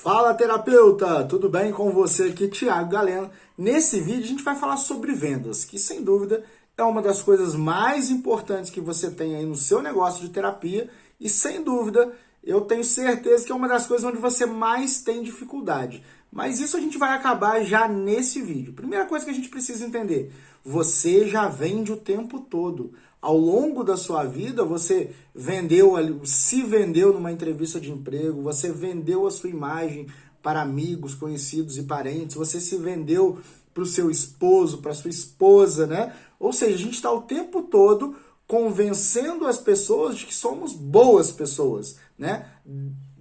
Fala, terapeuta! Tudo bem com você aqui, Thiago Galeno? Nesse vídeo a gente vai falar sobre vendas, que sem dúvida é uma das coisas mais importantes que você tem aí no seu negócio de terapia e sem dúvida eu tenho certeza que é uma das coisas onde você mais tem dificuldade. Mas isso a gente vai acabar já nesse vídeo. Primeira coisa que a gente precisa entender, você já vende o tempo todo. Ao longo da sua vida, você se vendeu numa entrevista de emprego, você vendeu a sua imagem para amigos, conhecidos e parentes, você se vendeu para o seu esposo, para a sua esposa, né? Ou seja, a gente está o tempo todo convencendo as pessoas de que somos boas pessoas, né?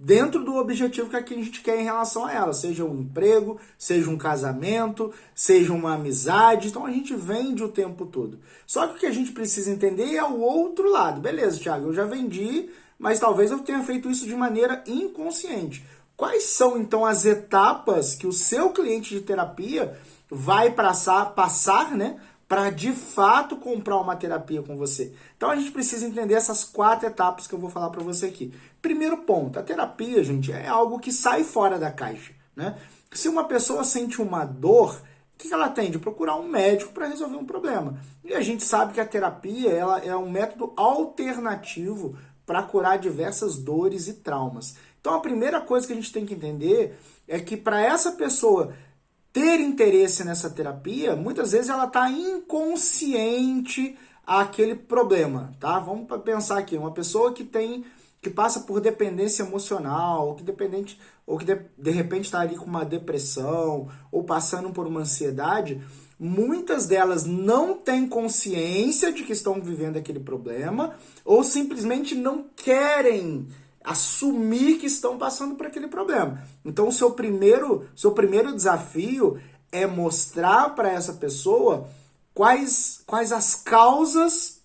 Dentro do objetivo que a gente quer em relação a ela, seja um emprego, seja um casamento, seja uma amizade, então a gente vende o tempo todo. Só que o que a gente precisa entender é o outro lado. Beleza, Thiago, eu já vendi, mas talvez eu tenha feito isso de maneira inconsciente. Quais são, então, as etapas que o seu cliente de terapia vai passar, né, para de fato comprar uma terapia com você? Então a gente precisa entender essas 4 etapas que eu vou falar para você aqui. Primeiro ponto, a terapia, gente, é algo que sai fora da caixa, né? Se uma pessoa sente uma dor, o que ela tem? De procurar um médico para resolver um problema. E a gente sabe que a terapia ela é um método alternativo para curar diversas dores e traumas. Então a primeira coisa que a gente tem que entender é que para essa pessoa ter interesse nessa terapia, muitas vezes ela está inconsciente àquele problema, tá? Vamos pensar aqui, uma pessoa que passa por dependência emocional, ou que de repente está ali com uma depressão, ou passando por uma ansiedade, muitas delas não têm consciência de que estão vivendo aquele problema, ou simplesmente não querem assumir que estão passando por aquele problema. Então, o seu primeiro desafio é mostrar para essa pessoa quais as causas,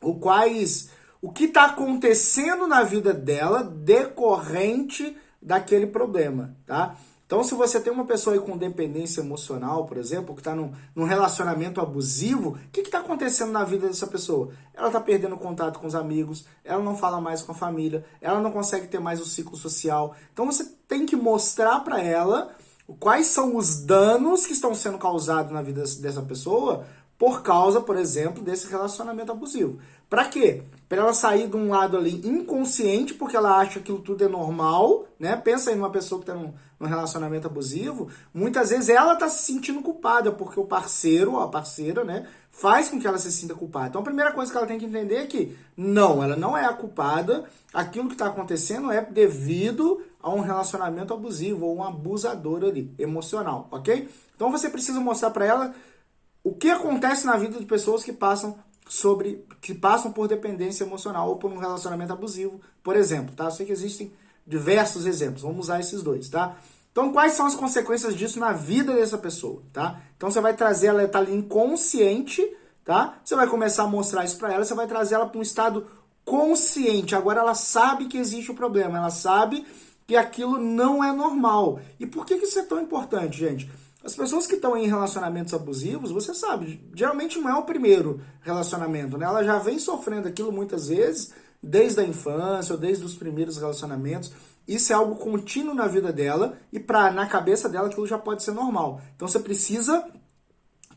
o que está acontecendo na vida dela decorrente daquele problema, tá? Então, se você tem uma pessoa aí com dependência emocional, por exemplo, que está num relacionamento abusivo, o que está acontecendo na vida dessa pessoa? Ela está perdendo contato com os amigos, ela não fala mais com a família, ela não consegue ter mais o ciclo social. Então, você tem que mostrar para ela quais são os danos que estão sendo causados na vida dessa pessoa por causa, por exemplo, desse relacionamento abusivo. Para quê? Para ela sair de um lado ali inconsciente, porque ela acha que aquilo tudo é normal, né? Pensa aí numa pessoa que está num relacionamento abusivo, muitas vezes ela está se sentindo culpada, porque o parceiro ou a parceira, né, faz com que ela se sinta culpada. Então a primeira coisa que ela tem que entender é que não, ela não é a culpada, aquilo que está acontecendo é devido a um relacionamento abusivo ou um abusador ali, emocional, ok? Então você precisa mostrar para ela o que acontece na vida de pessoas que passam por dependência emocional ou por um relacionamento abusivo, por exemplo, tá? Eu sei que existem diversos exemplos, vamos usar esses dois, tá? Então, quais são as consequências disso na vida dessa pessoa, tá? Então, você vai trazer ela, tá ali inconsciente, tá? Você vai começar a mostrar isso para ela, você vai trazer ela para um estado consciente. Agora ela sabe que existe o problema, ela sabe que aquilo não é normal. E por que isso é tão importante, gente? As pessoas que estão em relacionamentos abusivos, você sabe, geralmente não é o primeiro relacionamento, né? Ela já vem sofrendo aquilo muitas vezes, desde a infância ou desde os primeiros relacionamentos. Isso é algo contínuo na vida dela e na cabeça dela aquilo já pode ser normal. Então você precisa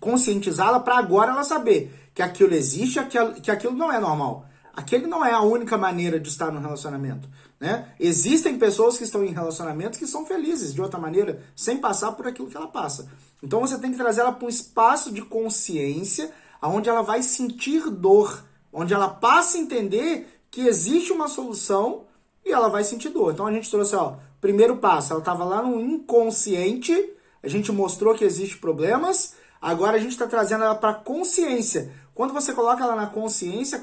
conscientizá-la para agora ela saber que aquilo existe, que aquilo não é normal. Aquele não é a única maneira de estar no relacionamento, né? Existem pessoas que estão em relacionamentos que são felizes de outra maneira, sem passar por aquilo que ela passa. Então você tem que trazer ela para um espaço de consciência, onde ela vai sentir dor, onde ela passa a entender que existe uma solução e ela vai sentir dor. Então a gente trouxe, primeiro passo, ela estava lá no inconsciente, a gente mostrou que existem problemas, agora a gente está trazendo ela para a consciência. Quando você coloca ela na consciência,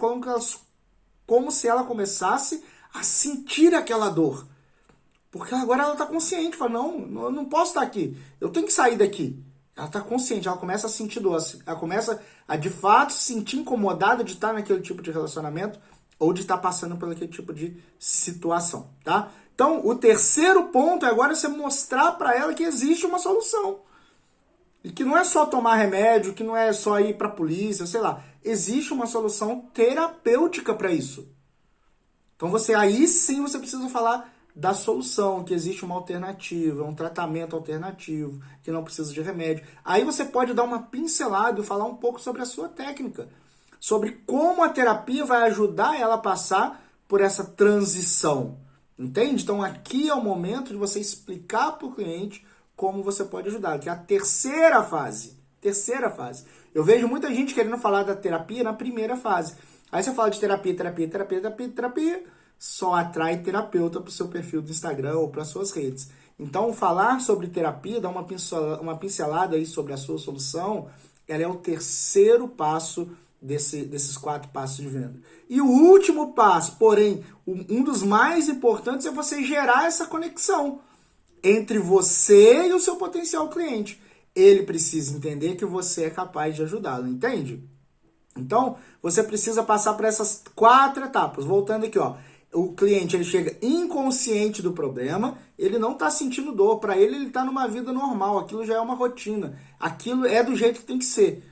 como se ela começasse a sentir aquela dor. Porque agora ela está consciente, fala, não, eu não posso estar aqui, eu tenho que sair daqui. Ela está consciente, ela começa a sentir dor, ela começa a de fato se sentir incomodada de estar naquele tipo de relacionamento ou de estar passando por aquele tipo de situação, tá? Então, o terceiro ponto é agora você mostrar para ela que existe uma solução. E que não é só tomar remédio, que não é só ir para a polícia, sei lá. Existe uma solução terapêutica para isso. Então aí sim você precisa falar da solução, que existe uma alternativa, um tratamento alternativo, que não precisa de remédio. Aí você pode dar uma pincelada e falar um pouco sobre a sua técnica, sobre como a terapia vai ajudar ela a passar por essa transição. Entende? Então aqui é o momento de você explicar para o cliente como você pode ajudar, que é a terceira fase. Terceira fase. Eu vejo muita gente querendo falar da terapia na primeira fase. Aí você fala de terapia, só atrai terapeuta para o seu perfil do Instagram ou para suas redes. Então, falar sobre terapia, dar uma pincelada aí sobre a sua solução, ela é o terceiro passo desses 4 passos de venda. E o último passo, porém, um dos mais importantes é você gerar essa conexão entre você e o seu potencial cliente. Ele precisa entender que você é capaz de ajudá-lo, entende? Então, você precisa passar por essas 4 etapas. Voltando aqui, ó. O cliente ele chega inconsciente do problema, ele não está sentindo dor. Para ele está numa vida normal, aquilo já é uma rotina. Aquilo é do jeito que tem que ser.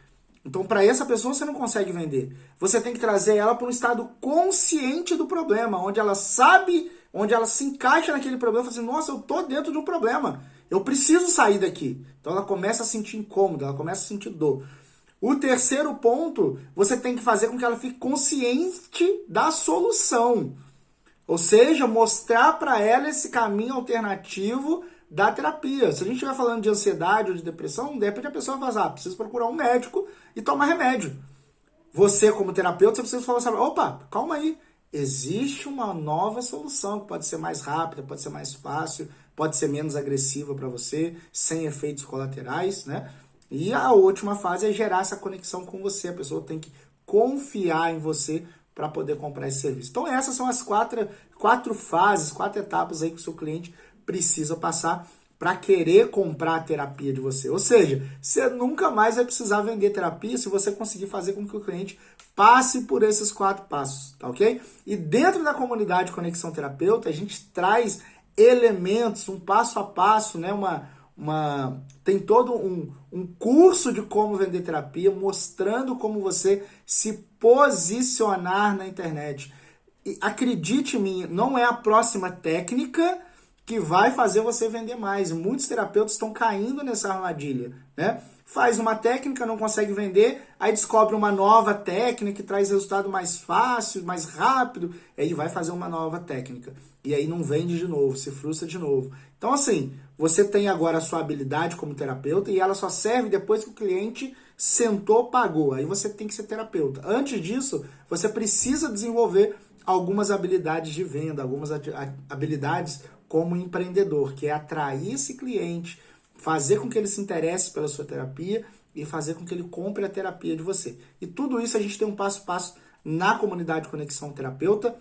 Então, para essa pessoa, você não consegue vender. Você tem que trazer ela para um estado consciente do problema, onde ela sabe, onde ela se encaixa naquele problema, fala assim, nossa, eu tô dentro de um problema, eu preciso sair daqui. Então, ela começa a sentir incômodo, ela começa a sentir dor. O terceiro ponto, você tem que fazer com que ela fique consciente da solução. Ou seja, mostrar para ela esse caminho alternativo da terapia. Se a gente estiver falando de ansiedade ou de depressão, de repente a pessoa vai falar, precisa procurar um médico e tomar remédio. Você, como terapeuta, você precisa falar assim, opa, calma aí. Existe uma nova solução que pode ser mais rápida, pode ser mais fácil, pode ser menos agressiva para você, sem efeitos colaterais, né? E a última fase é gerar essa conexão com você. A pessoa tem que confiar em você para poder comprar esse serviço. Então essas são as 4 fases, 4 etapas aí que o seu cliente precisa passar para querer comprar a terapia de você. Ou seja, você nunca mais vai precisar vender terapia se você conseguir fazer com que o cliente passe por esses 4 passos, tá ok? E dentro da comunidade Conexão Terapeuta, a gente traz elementos, um passo a passo, né? Tem todo um curso de como vender terapia, mostrando como você se posicionar na internet. E acredite em mim, não é a próxima técnica que vai fazer você vender mais. Muitos terapeutas estão caindo nessa armadilha, né? Faz uma técnica, não consegue vender, aí descobre uma nova técnica que traz resultado mais fácil, mais rápido, aí vai fazer uma nova técnica. E aí não vende de novo, se frustra de novo. Então, assim, você tem agora a sua habilidade como terapeuta e ela só serve depois que o cliente sentou, pagou. Aí você tem que ser terapeuta. Antes disso, você precisa desenvolver algumas habilidades de venda, algumas habilidades como empreendedor, que é atrair esse cliente, fazer com que ele se interesse pela sua terapia e fazer com que ele compre a terapia de você. E tudo isso a gente tem um passo a passo na comunidade Conexão Terapeuta,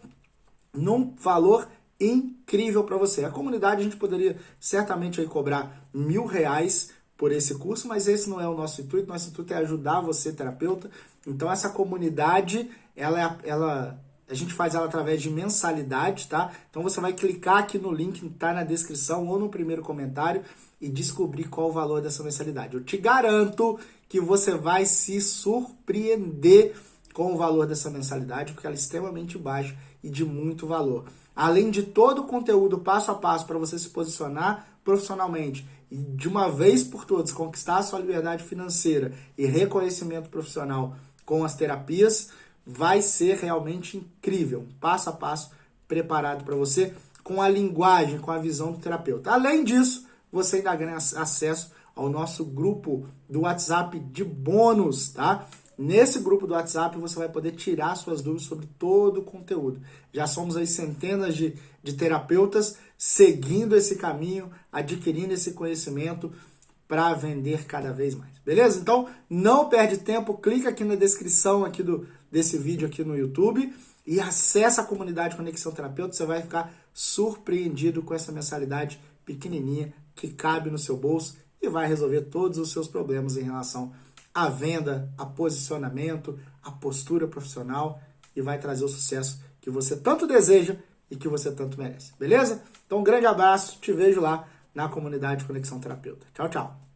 num valor incrível para você. A comunidade a gente poderia certamente aí cobrar R$1.000 por esse curso, mas esse não é o nosso intuito. Nosso intuito é ajudar você, terapeuta. Então essa comunidade, a gente faz ela através de mensalidade, tá? Então você vai clicar aqui no link que tá na descrição ou no primeiro comentário e descobrir qual o valor dessa mensalidade. Eu te garanto que você vai se surpreender com o valor dessa mensalidade, porque ela é extremamente baixa e de muito valor. Além de todo o conteúdo passo a passo para você se posicionar profissionalmente e de uma vez por todas conquistar a sua liberdade financeira e reconhecimento profissional com as terapias, vai ser realmente incrível, passo a passo preparado para você com a linguagem, com a visão do terapeuta. Além disso, você ainda ganha acesso ao nosso grupo do WhatsApp de bônus, tá? Nesse grupo do WhatsApp você vai poder tirar suas dúvidas sobre todo o conteúdo. Já somos aí centenas de terapeutas seguindo esse caminho, adquirindo esse conhecimento para vender cada vez mais. Beleza? Então, não perde tempo, clica aqui na descrição aqui desse vídeo aqui no YouTube e acessa a comunidade Conexão Terapeuta. Você vai ficar surpreendido com essa mensalidade pequenininha que cabe no seu bolso e vai resolver todos os seus problemas em relação à venda, a posicionamento, a postura profissional e vai trazer o sucesso que você tanto deseja e que você tanto merece. Beleza? Então, um grande abraço, te vejo lá na comunidade Conexão Terapeuta. Tchau, tchau.